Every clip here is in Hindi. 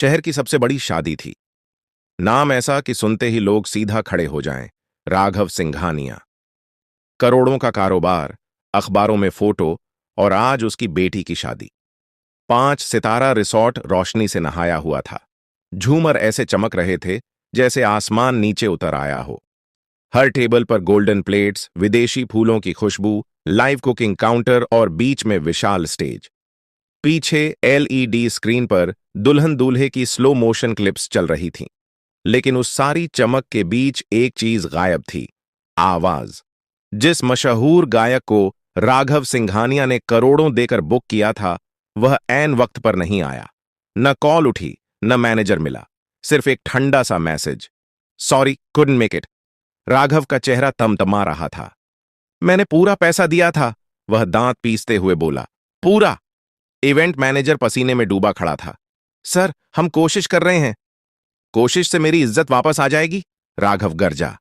शहर की सबसे बड़ी शादी थी। नाम ऐसा कि सुनते ही लोग सीधा खड़े हो जाएं। राघव सिंघानिया। करोड़ों का कारोबार, अखबारों में फोटो, और आज उसकी बेटी की शादी। 5 सितारा रिसॉर्ट रोशनी से नहाया हुआ था। झूमर ऐसे चमक रहे थे जैसे आसमान नीचे उतर आया हो। हर टेबल पर गोल्डन प्लेट्स, विदेशी फूलों की खुशबू, लाइव कुकिंग काउंटर और बीच में विशाल स्टेज। पीछे एलईडी स्क्रीन पर दुल्हन दूल्हे की स्लो मोशन क्लिप्स चल रही थीं। लेकिन उस सारी चमक के बीच एक चीज गायब थी। आवाज। जिस मशहूर गायक को राघव सिंघानिया ने करोड़ों देकर बुक किया था, वह ऐन वक्त पर नहीं आया। न कॉल उठी, न मैनेजर मिला। सिर्फ एक ठंडा सा message, sorry couldn't make it. Raghav का चेहरा तमतमा रहा था। मैंने पूरा पैसा दिया था, वह दांत पीसते हुए बोला। पूरा? इवेंट मैनेजर पसीने में डूबा खड़ा था। सर, हम कोशिश कर रहे हैं। कोशिश से मेरी इज्जत वापस आ जाएगी? राघव गरजा।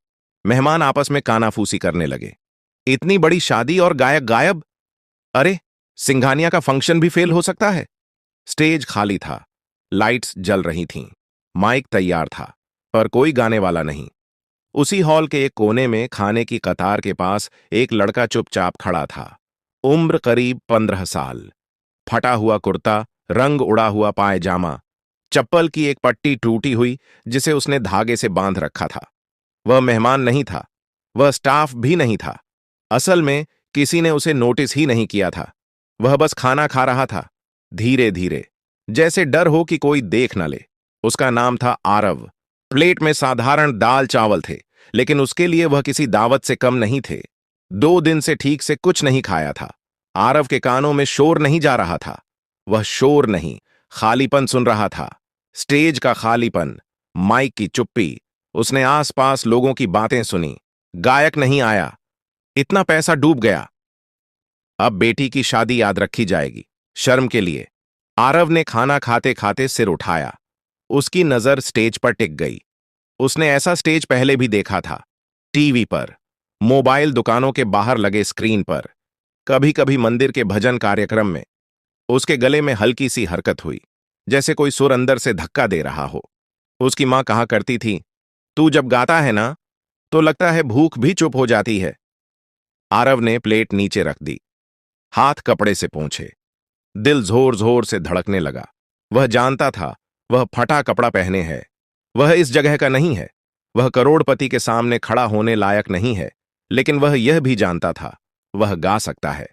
मेहमान आपस में कानाफूसी करने लगे। इतनी बड़ी शादी और गायक गायब? अरे, सिंघानिया का फंक्शन भी फेल हो सकता है। स्टेज खाली था, लाइट्स जल रही थीं, माइक तैयार था, पर कोई गाने वाला नहीं। उसी हॉल के एक कोने में खाने की कतार के पास एक लड़का चुपचाप खड़ा था। उम्र करीब 15 साल। फटा हुआ कुर्ता, रंग उड़ा हुआ पायजामा, चप्पल की एक पट्टी टूटी हुई जिसे उसने धागे से बांध रखा था। वह मेहमान नहीं था, वह स्टाफ भी नहीं था। असल में किसी ने उसे नोटिस ही नहीं किया था। वह बस खाना खा रहा था, धीरे धीरे, जैसे डर हो कि कोई देख न ले। उसका नाम था आरव। प्लेट में साधारण दाल चावल थे, लेकिन उसके लिए वह किसी दावत से कम नहीं थे। 2 दिन से ठीक से कुछ नहीं खाया था। आरव के कानों में शोर नहीं जा रहा था। वह शोर नहीं, खालीपन सुन रहा था। स्टेज का खालीपन, माइक की चुप्पी। उसने आसपास लोगों की बातें सुनी। गायक नहीं आया, इतना पैसा डूब गया। अब बेटी की शादी याद रखी जाएगी, शर्म के लिए। आरव ने खाना खाते खाते सिर उठाया। उसकी नजर स्टेज पर टिक गई। उसने ऐसा स्टेज पहले भी देखा था, टीवी पर, मोबाइल दुकानों के बाहर लगे स्क्रीन पर, कभी कभी मंदिर के भजन कार्यक्रम में। उसके गले में हल्की सी हरकत हुई, जैसे कोई सुर अंदर से धक्का दे रहा हो। उसकी मां कहा करती थी, तू जब गाता है ना, तो लगता है भूख भी चुप हो जाती है। आरव ने प्लेट नीचे रख दी, हाथ कपड़े से पोंछे। दिल जोर जोर से धड़कने लगा। वह जानता था, वह फटा कपड़ा पहने है। वह इस जगह का नहीं है। वह करोड़पति के सामने खड़ा होने लायक नहीं है। लेकिन वह यह भी जानता था, वह गा सकता है।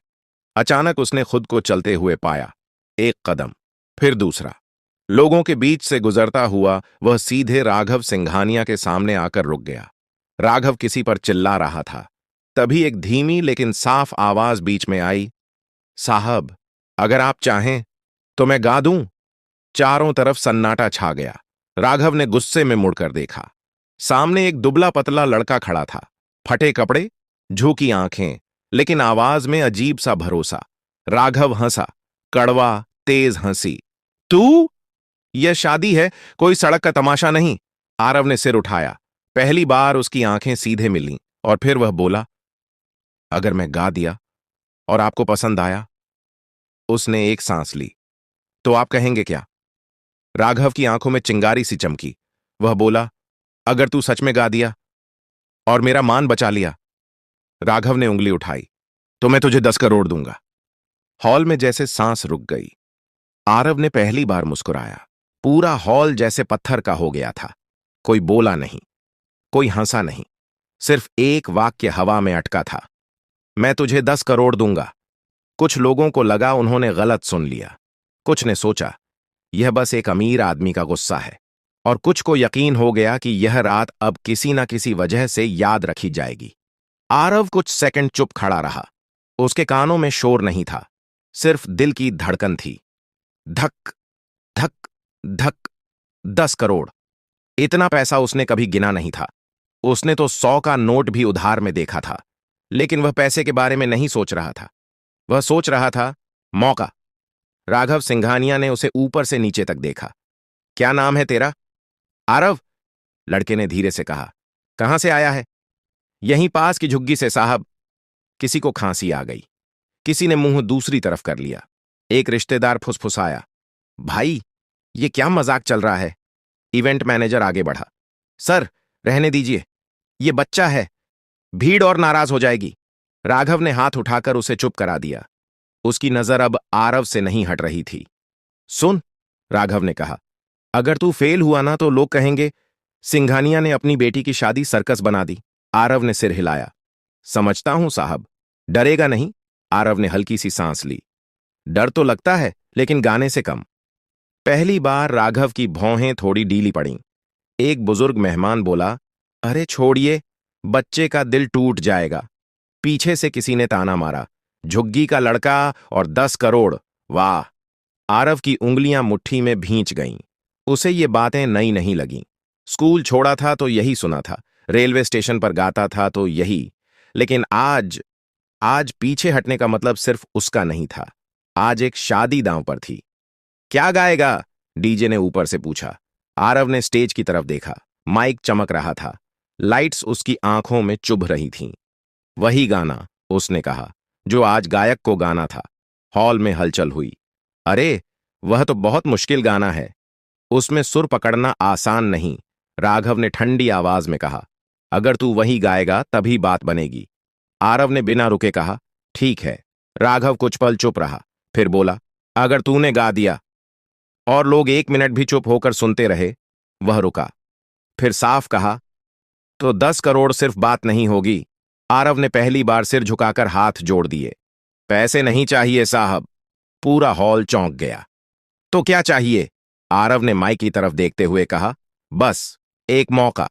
अचानक उसने खुद को चलते हुए पाया। एक कदम, फिर दूसरा। लोगों के बीच से गुजरता हुआ वह सीधे राघव सिंघानिया के सामने आकर रुक गया। राघव किसी पर चिल्ला रहा था। तभी एक धीमी लेकिन साफ आवाज बीच में आई, साहब, अगर आप चाहें तो मैं गा दूं। चारों तरफ सन्नाटा छा गया। राघव ने गुस्से में मुड़कर देखा। सामने एक दुबला पतला लड़का खड़ा था, फटे कपड़े, झुकी आंखें, लेकिन आवाज में अजीब सा भरोसा। राघव हंसा, कड़वा, तेज हंसी। तू? यह शादी है, कोई सड़क का तमाशा नहीं। आरव ने सिर उठाया। पहली बार उसकी आंखें सीधे मिलीं, और फिर वह बोला, अगर मैं गा दिया और आपको पसंद आया? उसने एक सांस ली। तो आप कहेंगे क्या? राघव की आंखों में चिंगारी सी चमकी। वह बोला, अगर तू सच में गा दिया और मेरा मान बचा लिया। राघव ने उंगली उठाई, तो मैं तुझे 10 करोड़ दूंगा। हॉल में जैसे सांस रुक गई। आरव ने पहली बार मुस्कुराया। पूरा हॉल जैसे पत्थर का हो गया था। कोई बोला नहीं, कोई हंसा नहीं। सिर्फ एक वाक्य हवा में अटका था, मैं तुझे 10 करोड़ दूंगा। कुछ लोगों को लगा उन्होंने गलत सुन लिया। कुछ ने सोचा, यह बस एक अमीर आदमी का गुस्सा है। और कुछ को यकीन हो गया कि यह रात अब किसी न किसी वजह से याद रखी जाएगी। आरव कुछ सेकंड चुप खड़ा रहा। उसके कानों में शोर नहीं था, सिर्फ दिल की धड़कन थी। धक धक धक। 10 करोड़। इतना पैसा उसने कभी गिना नहीं था। उसने तो 100 का नोट भी उधार में देखा था। लेकिन वह पैसे के बारे में नहीं सोच रहा था। वह सोच रहा था, मौका। राघव सिंघानिया ने उसे ऊपर से नीचे तक देखा। क्या नाम है तेरा? आरव, लड़के ने धीरे से कहा। कहां से आया है? यहीं पास की झुग्गी से साहब। किसी को खांसी आ गई। किसी ने मुंह दूसरी तरफ कर लिया। एक रिश्तेदार फुसफुसाया, भाई, ये क्या मजाक चल रहा है? इवेंट मैनेजर आगे बढ़ा। सर, रहने दीजिए, ये बच्चा है, भीड़ और नाराज हो जाएगी। राघव ने हाथ उठाकर उसे चुप करा दिया। उसकी नजर अब आरव से नहीं हट रही थी। सुन, राघव ने कहा, अगर तू फेल हुआ ना तो लोग कहेंगे सिंघानिया ने अपनी बेटी की शादी सर्कस बना दी। आरव ने सिर हिलाया। समझता हूं साहब, डरेगा नहीं? आरव ने हल्की सी सांस ली। डर तो लगता है, लेकिन गाने से कम। पहली बार राघव की भौहें थोड़ी ढीली पड़ीं। एक बुजुर्ग मेहमान बोला, अरे छोड़िए, बच्चे का दिल टूट जाएगा। पीछे से किसी ने ताना मारा, झुग्गी का लड़का और 10 करोड़। वाह! आरव की उंगलियां मुट्ठी में भींच गईं। उसे ये बातें नई नहीं लगीं। स्कूल छोड़ा था तो यही सुना था, रेलवे स्टेशन पर गाता था तो यही। लेकिन आज आज पीछे हटने का मतलब सिर्फ उसका नहीं था। आज एक शादी दांव पर थी। क्या गाएगा? डीजे ने ऊपर से पूछा। आरव ने स्टेज की तरफ देखा। माइक चमक रहा था। लाइट्स उसकी आंखों में चुभ रही थीं। वही गाना, उसने कहा, जो आज गायक को गाना था। हॉल में हलचल हुई। अरे, वह तो बहुत मुश्किल गाना है। उसमें सुर पकड़ना आसान नहीं। राघव ने ठंडी आवाज में कहा, अगर तू वही गाएगा तभी बात बनेगी। आरव ने बिना रुके कहा, ठीक है। राघव कुछ पल चुप रहा, फिर बोला, अगर तूने गा दिया। और लोग 1 मिनट भी चुप होकर सुनते रहे। वह रुका, फिर साफ कहा, तो 10 करोड़ सिर्फ बात नहीं होगी। आरव ने पहली बार सिर झुकाकर हाथ जोड़ दिए। पैसे नहीं चाहिए साहब। पूरा हॉल चौंक गया। तो क्या चाहिए? आरव ने माइक की तरफ देखते हुए कहा, बस एक मौका।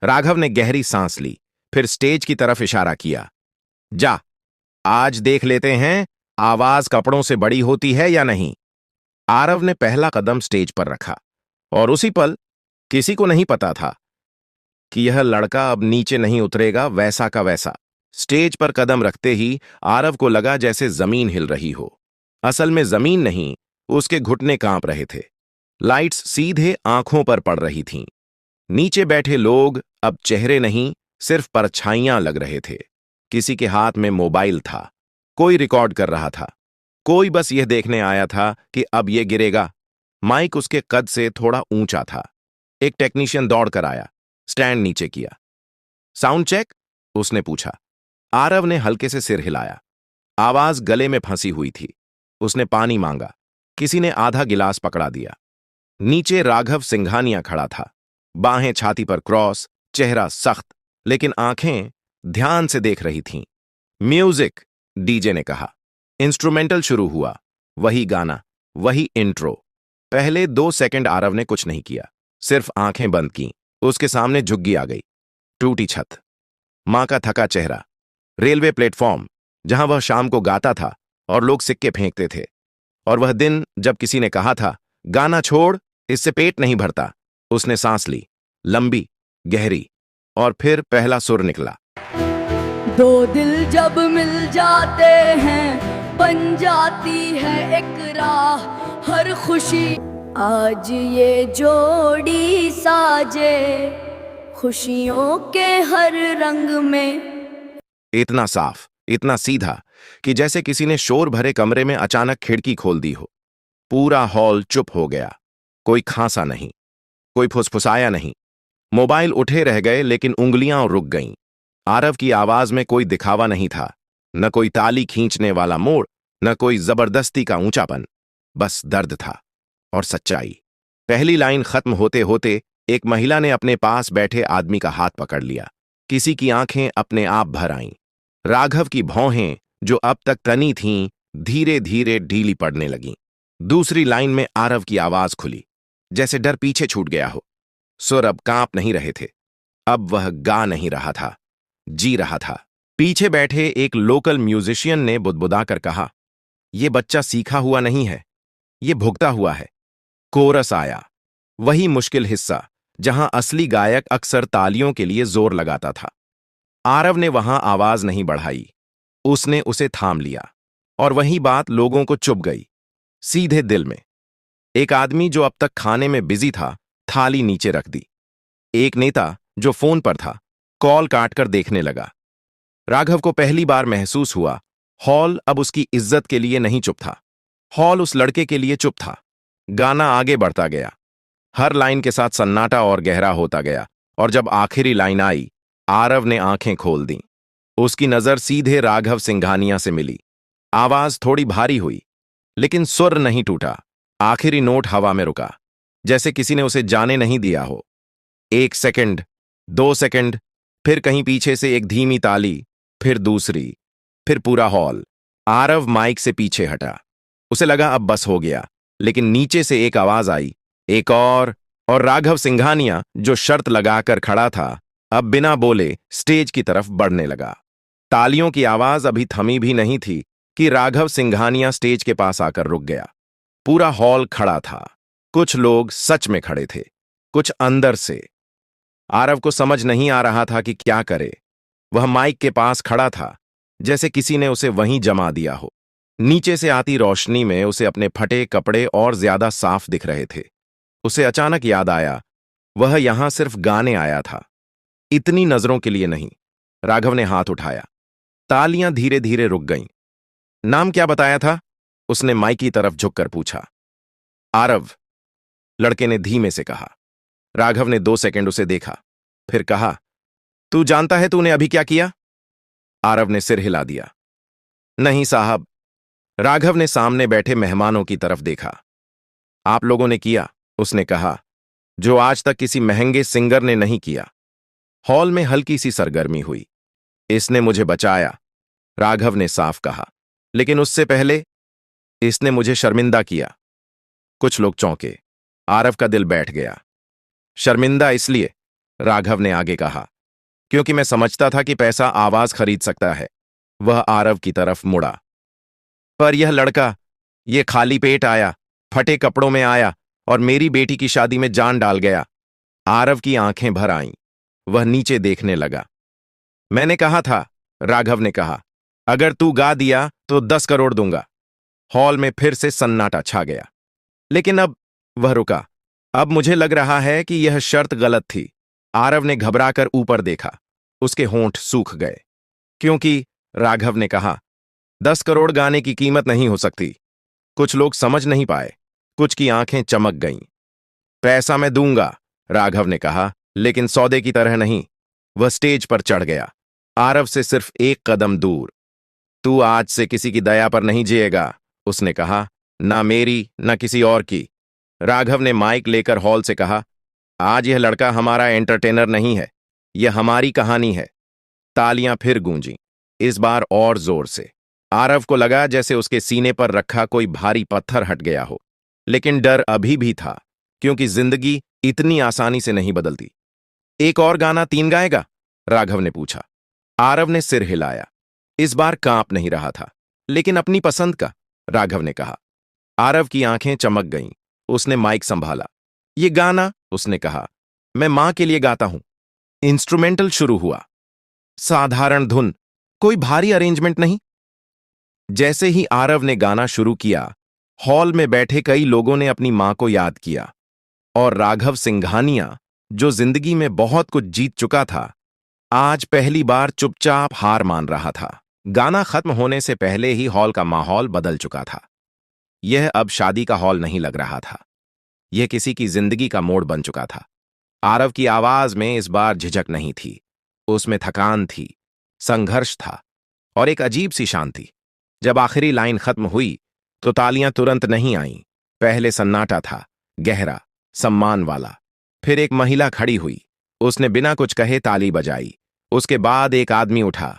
राघव ने गहरी सांस ली, फिर स्टेज की तरफ इशारा किया। जा, आज देख लेते हैं आवाज कपड़ों से बड़ी होती है या नहीं। आरव ने पहला कदम स्टेज पर रखा, और उसी पल किसी को नहीं पता था कि यह लड़का अब नीचे नहीं उतरेगा, वैसा का वैसा। स्टेज पर कदम रखते ही आरव को लगा जैसे जमीन हिल रही हो। असल में जमीन नहीं, उसके घुटने कांप रहे थे। लाइट्स सीधे आंखों पर पड़ रही थीं। नीचे बैठे लोग अब चेहरे नहीं, सिर्फ परछाइयां लग रहे थे। किसी के हाथ में मोबाइल था, कोई रिकॉर्ड कर रहा था, कोई बस यह देखने आया था कि अब यह गिरेगा। माइक उसके कद से थोड़ा ऊंचा था। एक टेक्नीशियन दौड़कर आया, स्टैंड नीचे किया। Sound check? उसने पूछा। आरव ने हल्के से सिर हिलाया। आवाज गले में फंसी हुई थी। उसने पानी मांगा। किसी ने आधा गिलास पकड़ा दिया। नीचे राघव सिंघानिया खड़ा था, बाहें छाती पर क्रॉस, चेहरा सख्त, लेकिन आंखें ध्यान से देख रही थीं। म्यूजिक, डीजे ने कहा। इंस्ट्रूमेंटल शुरू हुआ। वही गाना, वही इंट्रो। पहले 2 सेकंड आरव ने कुछ नहीं किया, सिर्फ आंखें बंद की। उसके सामने झुग्गी आ गई। टूटी छत, मां का थका चेहरा, रेलवे प्लेटफॉर्म जहां वह शाम को गाता था और लोग सिक्के फेंकते थे, और वह दिन जब किसी ने कहा था, गाना छोड़, इससे पेट नहीं भरता। उसने सांस ली, लंबी, गहरी, और फिर पहला सुर निकला। दो दिल जब मिल जाते हैं बन जाती है एक राह, हर खुशी आज ये जोड़ी साजे, खुशियों के हर रंग में। इतना साफ, इतना सीधा कि जैसे किसी ने शोर भरे कमरे में अचानक खिड़की खोल दी हो। पूरा हॉल चुप हो गया। कोई खांसा नहीं, कोई फुसफुसाया नहीं। मोबाइल उठे रह गए, लेकिन उंगलियां रुक गईं। आरव की आवाज में कोई दिखावा नहीं था, न कोई ताली खींचने वाला मोड़, न कोई जबरदस्ती का ऊंचापन। बस दर्द था और सच्चाई। पहली लाइन खत्म होते होते एक महिला ने अपने पास बैठे आदमी का हाथ पकड़ लिया। किसी की आंखें अपने आप भर आईं। राघव की भौहें, जो अब तक तनी थीं, धीरे धीरे ढीली पड़ने लगीं। दूसरी लाइन में आरव की आवाज खुली, जैसे डर पीछे छूट गया हो। सुर अब कांप नहीं रहे थे। अब वह गा नहीं रहा था, जी रहा था। पीछे बैठे एक लोकल म्यूजिशियन ने बुदबुदाकर कहा, यह बच्चा सीखा हुआ नहीं है, यह भुगता हुआ है। कोरस आया, वही मुश्किल हिस्सा जहां असली गायक अक्सर तालियों के लिए जोर लगाता था। आरव ने वहां आवाज नहीं बढ़ाई, उसने उसे थाम लिया, और वही बात लोगों को चुभ गई, सीधे दिल में। एक आदमी जो अब तक खाने में बिजी था, थाली नीचे रख दी। एक नेता जो फोन पर था, कॉल काटकर देखने लगा। राघव को पहली बार महसूस हुआ, हॉल अब उसकी इज्जत के लिए नहीं चुप था, हॉल उस लड़के के लिए चुप था। गाना आगे बढ़ता गया। हर लाइन के साथ सन्नाटा और गहरा होता गया, और जब आखिरी लाइन आई, आरव ने आंखें खोल दी। उसकी नजर सीधे राघव सिंघानिया से मिली। आवाज थोड़ी भारी हुई, लेकिन सुर नहीं टूटा। आखिरी नोट हवा में रुका, जैसे किसी ने उसे जाने नहीं दिया हो। 1 सेकंड, 2 सेकंड, फिर कहीं पीछे से एक धीमी ताली, फिर दूसरी, फिर पूरा हॉल। आरव माइक से पीछे हटा। उसे लगा अब बस हो गया, लेकिन नीचे से एक आवाज आई, एक और राघव सिंघानिया, जो शर्त लगाकर खड़ा था, अब बिना बोले स्टेज की तरफ बढ़ने लगा। तालियों की आवाज अभी थमी भी नहीं थी कि राघव सिंघानिया स्टेज के पास आकर रुक गया। पूरा हॉल खड़ा था। कुछ लोग सच में खड़े थे, कुछ अंदर से। आरव को समझ नहीं आ रहा था कि क्या करे। वह माइक के पास खड़ा था, जैसे किसी ने उसे वहीं जमा दिया हो। नीचे से आती रोशनी में उसे अपने फटे कपड़े और ज्यादा साफ दिख रहे थे। उसे अचानक याद आया, वह यहां सिर्फ गाने आया था, इतनी नजरों के लिए नहीं। राघव ने हाथ उठाया। तालियां धीरे धीरे रुक गईं। नाम क्या बताया था? उसने माइक की तरफ झुककर पूछा। आरव, लड़के ने धीमे से कहा। राघव ने 2 सेकंड उसे देखा, फिर कहा, तू जानता है तूने अभी क्या किया? आरव ने सिर हिला दिया। नहीं साहब। राघव ने सामने बैठे मेहमानों की तरफ देखा। आप लोगों ने किया, उसने कहा, जो आज तक किसी महंगे सिंगर ने नहीं किया। हॉल में हल्की सी सरगर्मी हुई। इसने मुझे बचाया, राघव ने साफ कहा, लेकिन उससे पहले इसने मुझे शर्मिंदा किया। कुछ लोग चौंके। आरव का दिल बैठ गया। शर्मिंदा इसलिए, राघव ने आगे कहा, क्योंकि मैं समझता था कि पैसा आवाज खरीद सकता है। वह आरव की तरफ मुड़ा। पर यह लड़का, ये खाली पेट आया, फटे कपड़ों में आया और मेरी बेटी की शादी में जान डाल गया। आरव की आंखें भर आईं। वह नीचे देखने लगा। मैंने कहा था, राघव ने कहा, अगर तू गा दिया तो 10 करोड़ दूंगा। हॉल में फिर से सन्नाटा छा गया। लेकिन अब वह रुका। अब मुझे लग रहा है कि यह शर्त गलत थी। आरव ने घबराकर ऊपर देखा। उसके होंठ सूख गए। क्योंकि, राघव ने कहा, 10 करोड़ गाने की कीमत नहीं हो सकती। कुछ लोग समझ नहीं पाए, कुछ की आंखें चमक गईं। पैसा मैं दूंगा, राघव ने कहा, लेकिन सौदे की तरह नहीं। वह स्टेज पर चढ़ गया, आरव से सिर्फ 1 कदम दूर। तू आज से किसी की दया पर नहीं जिएगा, उसने कहा, ना मेरी ना किसी और की। राघव ने माइक लेकर हॉल से कहा, आज यह लड़का हमारा एंटरटेनर नहीं है, यह हमारी कहानी है। तालियां फिर गूंजीं, इस बार और जोर से। आरव को लगा जैसे उसके सीने पर रखा कोई भारी पत्थर हट गया हो, लेकिन डर अभी भी था, क्योंकि जिंदगी इतनी आसानी से नहीं बदलती। एक और गाना 3 गाएगा? राघव ने पूछा। आरव ने सिर हिलाया। इस बार कांप नहीं रहा था, लेकिन अपनी पसंद का, राघव ने कहा। आरव की आंखें चमक गईं। उसने माइक संभाला। ये गाना, उसने कहा, मैं मां के लिए गाता हूं। इंस्ट्रूमेंटल शुरू हुआ। साधारण धुन, कोई भारी अरेंजमेंट नहीं। जैसे ही आरव ने गाना शुरू किया, हॉल में बैठे कई लोगों ने अपनी मां को याद किया। और राघव सिंघानिया, जो जिंदगी में बहुत कुछ जीत चुका था, आज पहली बार चुपचाप हार मान रहा था। गाना खत्म होने से पहले ही हॉल का माहौल बदल चुका था। यह अब शादी का हॉल नहीं लग रहा था। यह किसी की जिंदगी का मोड़ बन चुका था। आरव की आवाज में इस बार झिझक नहीं थी। उसमें थकान थी, संघर्ष था और एक अजीब सी शांति। जब आखिरी लाइन खत्म हुई, तो तालियां तुरंत नहीं आईं। पहले सन्नाटा था, गहरा, सम्मान वाला। फिर एक महिला खड़ी हुई। उसने बिना कुछ कहे ताली बजाई। उसके बाद एक आदमी उठा,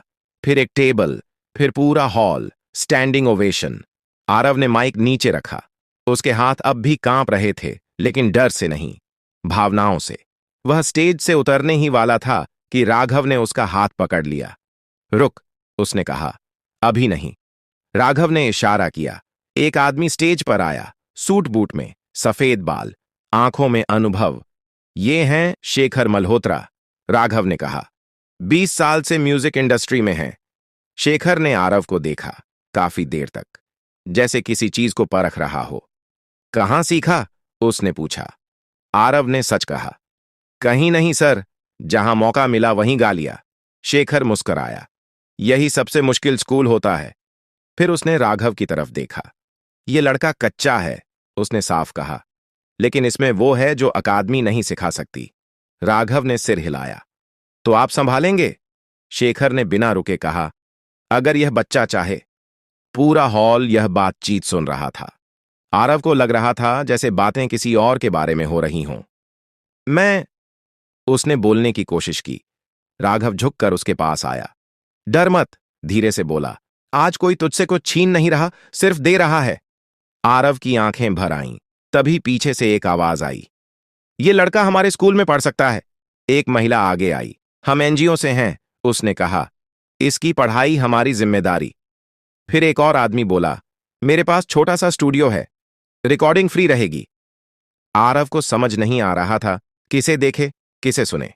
फिर एक टेबल, फिर पूरा हॉल, स्टैंडिंग ओवेशन। आरव ने माइक नीचे रखा। उसके हाथ अब भी कांप रहे थे, लेकिन डर से नहीं, भावनाओं से। वह स्टेज से उतरने ही वाला था कि राघव ने उसका हाथ पकड़ लिया। रुक, उसने कहा, अभी नहीं। राघव ने इशारा किया। एक आदमी स्टेज पर आया, सूट बूट में, सफेद बाल, आंखों में अनुभव। ये हैं शेखर मल्होत्रा, राघव ने कहा। 20 साल से म्यूजिक इंडस्ट्री में हैं। शेखर ने आरव को देखा, काफी देर तक, जैसे किसी चीज को परख रहा हो। कहां सीखा? उसने पूछा। आरव ने सच कहा। कहीं नहीं सर, जहां मौका मिला वहीं गा लिया। शेखर मुस्कुराया। यही सबसे मुश्किल स्कूल होता है। फिर उसने राघव की तरफ देखा। ये लड़का कच्चा है, उसने साफ कहा। लेकिन इसमें वो है जो अकादमी नहीं सिखा सकती। राघव ने सिर हिलाया। तो आप संभालेंगे? शेखर ने बिना रुके कहा। अगर यह बच्चा चाहे। पूरा हॉल यह बातचीत सुन रहा था। आरव को लग रहा था जैसे बातें किसी और के बारे में हो रही हों। मैं उसने बोलने की कोशिश की। राघव झुककर उसके पास आया। डर मत, धीरे से बोला। आज कोई तुझसे कुछ छीन नहीं रहा, सिर्फ दे रहा है। आरव की आंखें भर आईं। तभी पीछे से एक आवाज आई। ये लड़का हमारे स्कूल में पढ़ सकता है। एक महिला आगे आई। हम एनजीओ से हैं, उसने कहा। इसकी पढ़ाई हमारी जिम्मेदारी। फिर एक और आदमी बोला, मेरे पास छोटा सा स्टूडियो है, रिकॉर्डिंग फ्री रहेगी। आरव को समझ नहीं आ रहा था किसे देखे किसे सुने।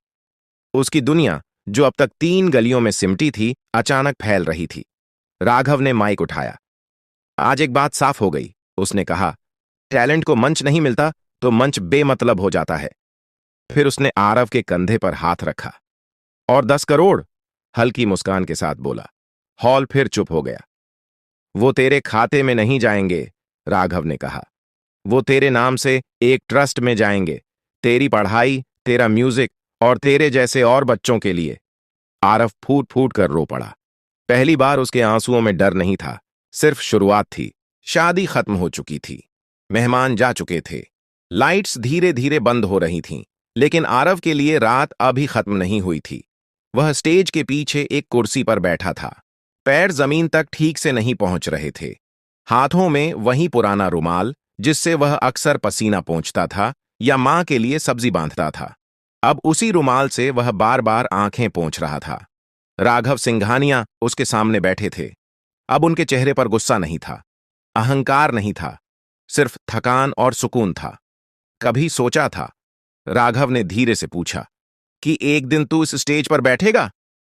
उसकी दुनिया, जो अब तक 3 गलियों में सिमटी थी, अचानक फैल रही थी। राघव ने माइक उठाया। आज एक बात साफ हो गई, उसने कहा। टैलेंट को मंच नहीं मिलता तो मंच बेमतलब हो जाता है। फिर उसने आरव के कंधे पर हाथ रखा। और 10 करोड़, हल्की मुस्कान के साथ बोला। हॉल फिर चुप हो गया। वो तेरे खाते में नहीं जाएंगे, राघव ने कहा। वो तेरे नाम से एक ट्रस्ट में जाएंगे, तेरी पढ़ाई, तेरा म्यूजिक और तेरे जैसे और बच्चों के लिए। आरव फूट फूट कर रो पड़ा। पहली बार उसके आंसुओं में डर नहीं था, सिर्फ शुरुआत थी। शादी खत्म हो चुकी थी, मेहमान जा चुके थे, लाइट्स धीरे धीरे बंद हो रही थीं, लेकिन आरव के लिए रात अभी खत्म नहीं हुई थी। वह स्टेज के पीछे एक कुर्सी पर बैठा था। पैर जमीन तक ठीक से नहीं पहुंच रहे थे। हाथों में वही पुराना रुमाल जिससे वह अक्सर पसीना पोंछता था या मां के लिए सब्जी बांधता था। अब उसी रुमाल से वह बार बार आंखें पोंछ रहा था। राघव सिंघानिया उसके सामने बैठे थे। अब उनके चेहरे पर गुस्सा नहीं था, अहंकार नहीं था, सिर्फ थकान और सुकून था। कभी सोचा था? राघव ने धीरे से पूछा कि एक दिन तू इस स्टेज पर बैठेगा?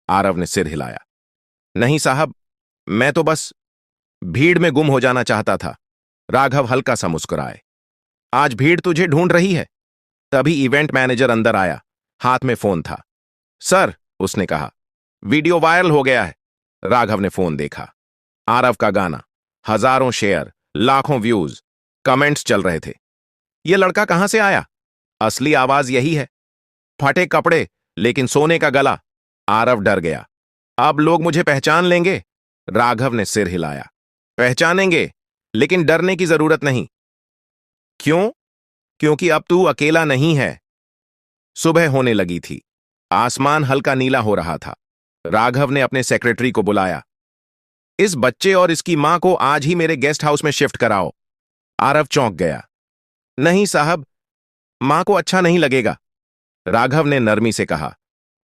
आरव ने सिर हिलाया। नहीं साहब, मैं तो बस भीड़ में गुम हो जाना चाहता था। राघव हल्का सा मुस्कुराए। आज भीड़ तुझे ढूंढ रही है। तभी इवेंट मैनेजर अंदर आया, हाथ में फोन था। सर, उसने कहा, वीडियो वायरल हो गया है। राघव ने फोन देखा। आरव का गाना, हजारों शेयर, लाखों व्यूज, कमेंट्स चल रहे थे। यह लड़का कहां से आया? असली आवाज यही है। फटे कपड़े लेकिन सोने का गला। आरव डर गया। अब लोग मुझे पहचान लेंगे? राघव ने सिर हिलाया। पहचानेंगे, लेकिन डरने की जरूरत नहीं। क्यों? क्योंकि अब तू अकेला नहीं है। सुबह होने लगी थी। आसमान हल्का नीला हो रहा था। राघव ने अपने सेक्रेटरी को बुलाया। इस बच्चे और इसकी मां को आज ही मेरे गेस्ट हाउस में शिफ्ट कराओ। आरव चौंक गया। नहीं साहब, मां को अच्छा नहीं लगेगा। राघव ने नरमी से कहा।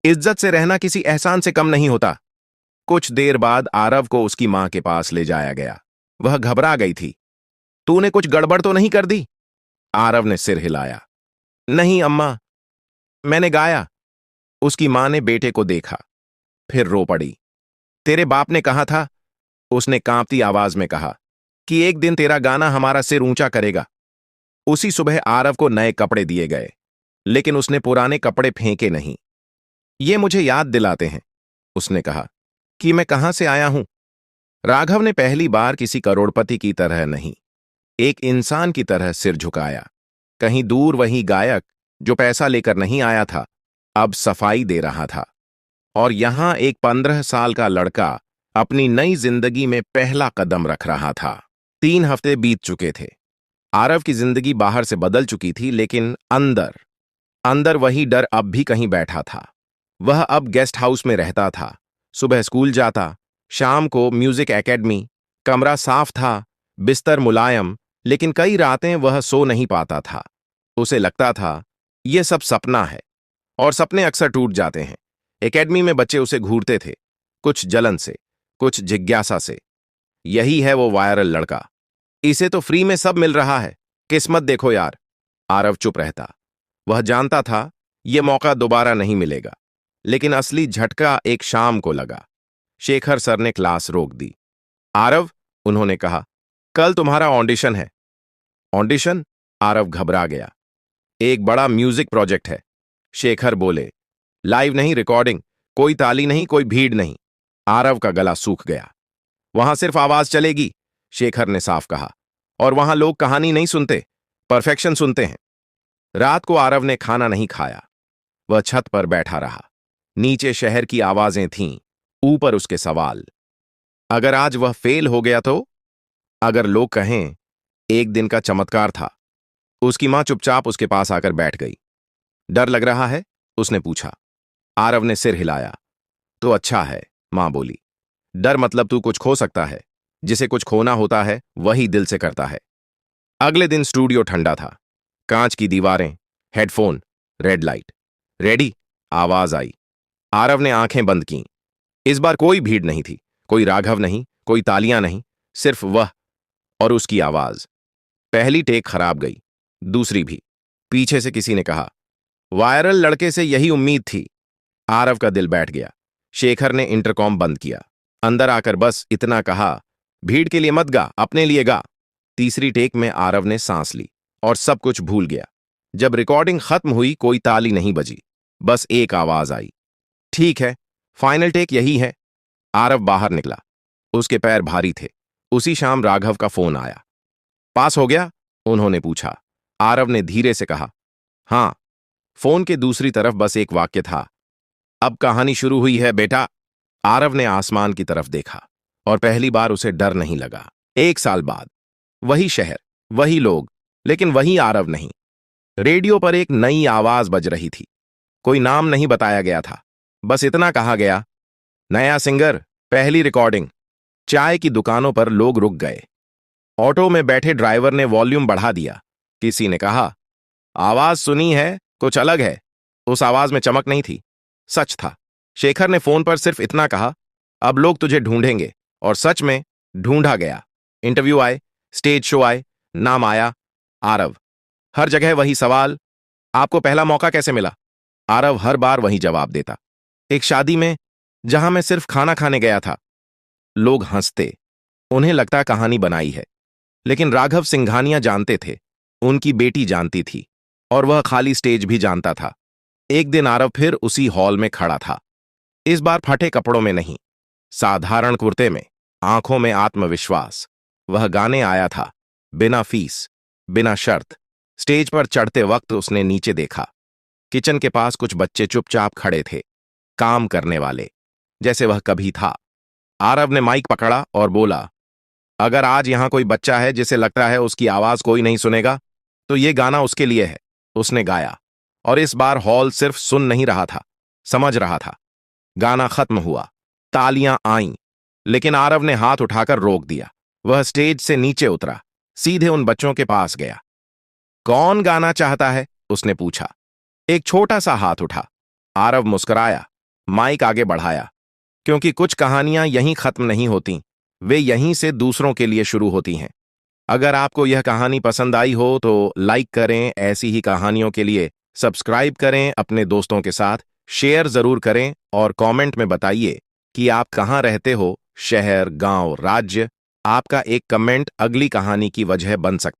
इज्जत से रहना किसी एहसान से कम नहीं होता। कुछ देर बाद आरव को उसकी मां के पास ले जाया गया। वह घबरा गई थी। तूने कुछ गड़बड़ तो नहीं कर दी? आरव ने सिर हिलाया। नहीं अम्मा, मैंने गाया। उसकी मां ने बेटे को देखा, फिर रो पड़ी। तेरे बाप ने कहा था, उसने कांपती आवाज में कहा, कि एक दिन तेरा गाना हमारा सिर ऊंचा करेगा। उसी सुबह आरव को नए कपड़े दिए गए, लेकिन उसने पुराने कपड़े फेंके नहीं। ये मुझे याद दिलाते हैं, उसने कहा, कि मैं कहां से आया हूं। राघव ने पहली बार किसी करोड़पति की तरह नहीं, एक इंसान की तरह सिर झुकाया। कहीं दूर वही गायक जो पैसा लेकर नहीं आया था, अब सफाई दे रहा था। और यहां एक 15 साल का लड़का अपनी नई जिंदगी में पहला कदम रख रहा था। 3 हफ्ते बीत चुके थे। आरव की जिंदगी बाहर से बदल चुकी थी, लेकिन अंदर अंदर वही डर अब भी कहीं बैठा था। वह अब गेस्ट हाउस में रहता था। सुबह स्कूल जाता, शाम को म्यूजिक एकेडमी। कमरा साफ था, बिस्तर मुलायम, लेकिन कई रातें वह सो नहीं पाता था। उसे लगता था यह सब सपना है, और सपने अक्सर टूट जाते हैं। एकेडमी में बच्चे उसे घूरते थे, कुछ जलन से, कुछ जिज्ञासा से। यही है वो वायरल लड़का, इसे तो फ्री में सब मिल रहा है, किस्मत देखो यार। आरव चुप रहता। वह जानता था यह मौका दोबारा नहीं मिलेगा, लेकिन असली झटका एक शाम को लगा। शेखर सर ने क्लास रोक दी। आरव, उन्होंने कहा, कल तुम्हारा ऑडिशन है। ऑडिशन? आरव घबरा गया। एक बड़ा म्यूजिक प्रोजेक्ट है। शेखर बोले, लाइव नहीं, रिकॉर्डिंग, कोई ताली नहीं, कोई भीड़ नहीं। आरव का गला सूख गया। वहां सिर्फ आवाज चलेगी, शेखर ने साफ कहा। और वहां लोग कहानी नहीं सुनते, परफेक्शन सुनते हैं। रात को आरव ने खाना नहीं खाया। वह छत पर बैठा रहा। नीचे शहर की आवाजें थीं, ऊपर उसके सवाल। अगर आज वह फेल हो गया तो? अगर लोग कहें एक दिन का चमत्कार था? उसकी मां चुपचाप उसके पास आकर बैठ गई। डर लग रहा है? उसने पूछा। आरव ने सिर हिलाया। तो अच्छा है, मां बोली। डर मतलब तू कुछ खो सकता है। जिसे कुछ खोना होता है वही दिल से करता है। अगले दिन स्टूडियो ठंडा था। कांच की दीवारें, हेडफोन, रेड लाइट। रेडी? आवाज आई। आरव ने आंखें बंद कीं। इस बार कोई भीड़ नहीं थी, कोई राघव नहीं, कोई तालियां नहीं, सिर्फ वह और उसकी आवाज। पहली टेक खराब गई, दूसरी भी। पीछे से किसी ने कहा, वायरल लड़के से यही उम्मीद थी। आरव का दिल बैठ गया। शेखर ने इंटरकॉम बंद किया। अंदर आकर बस इतना कहा, भीड़ के लिए मत गा, अपने लिए गा। तीसरी टेक में आरव ने सांस ली और सब कुछ भूल गया। जब रिकॉर्डिंग खत्म हुई कोई ताली नहीं बजी, बस एक आवाज आई, ठीक है, फाइनल टेक यही है। आरव बाहर निकला। उसके पैर भारी थे। उसी शाम राघव का फोन आया। पास हो गया? उन्होंने पूछा। आरव ने धीरे से कहा, हां। फोन के दूसरी तरफ बस एक वाक्य था, अब कहानी शुरू हुई है बेटा। आरव ने आसमान की तरफ देखा और पहली बार उसे डर नहीं लगा। 1 साल बाद वही शहर, वही लोग, लेकिन वही आरव नहीं। रेडियो पर एक नई आवाज बज रही थी। कोई नाम नहीं बताया गया था, बस इतना कहा गया, नया सिंगर, पहली रिकॉर्डिंग। चाय की दुकानों पर लोग रुक गए। ऑटो में बैठे ड्राइवर ने वॉल्यूम बढ़ा दिया। किसी ने कहा, आवाज सुनी है, कुछ अलग है। उस आवाज में चमक नहीं थी, सच था। शेखर ने फोन पर सिर्फ इतना कहा, अब लोग तुझे ढूंढेंगे। और सच में ढूंढा गया। इंटरव्यू आए, स्टेज शो आए, नाम आया, आरव। हर जगह वही सवाल, आपको पहला मौका कैसे मिला? आरव हर बार वही जवाब देता, एक शादी में, जहां मैं सिर्फ खाना खाने गया था। लोग हंसते, उन्हें लगता कहानी बनाई है। लेकिन राघव सिंघानिया जानते थे, उनकी बेटी जानती थी, और वह खाली स्टेज भी जानता था। एक दिन आरव फिर उसी हॉल में खड़ा था। इस बार फटे कपड़ों में नहीं, साधारण कुर्ते में, आंखों में आत्मविश्वास। वह गाने आया था, बिना फीस, बिना शर्त। स्टेज पर चढ़ते वक्त उसने नीचे देखा। किचन के पास कुछ बच्चे चुपचाप खड़े थे, काम करने वाले, जैसे वह कभी था। आरव ने माइक पकड़ा और बोला, अगर आज यहां कोई बच्चा है जिसे लगता है उसकी आवाज कोई नहीं सुनेगा, तो ये गाना उसके लिए है। उसने गाया, और इस बार हॉल सिर्फ सुन नहीं रहा था, समझ रहा था। गाना खत्म हुआ, तालियां आईं, लेकिन आरव ने हाथ उठाकर रोक दिया। वह स्टेज से नीचे उतरा, सीधे उन बच्चों के पास गया। कौन गाना चाहता है? उसने पूछा। एक छोटा सा हाथ उठा। आरव मुस्कुराया, माइक आगे बढ़ाया, क्योंकि कुछ कहानियां यहीं खत्म नहीं होती, वे यहीं से दूसरों के लिए शुरू होती हैं। अगर आपको यह कहानी पसंद आई हो तो लाइक करें, ऐसी ही कहानियों के लिए सब्सक्राइब करें, अपने दोस्तों के साथ शेयर जरूर करें, और कमेंट में बताइए कि आप कहां रहते हो, शहर, गांव, राज्य। आपका एक कमेंट अगली कहानी की वजह बन सकता है।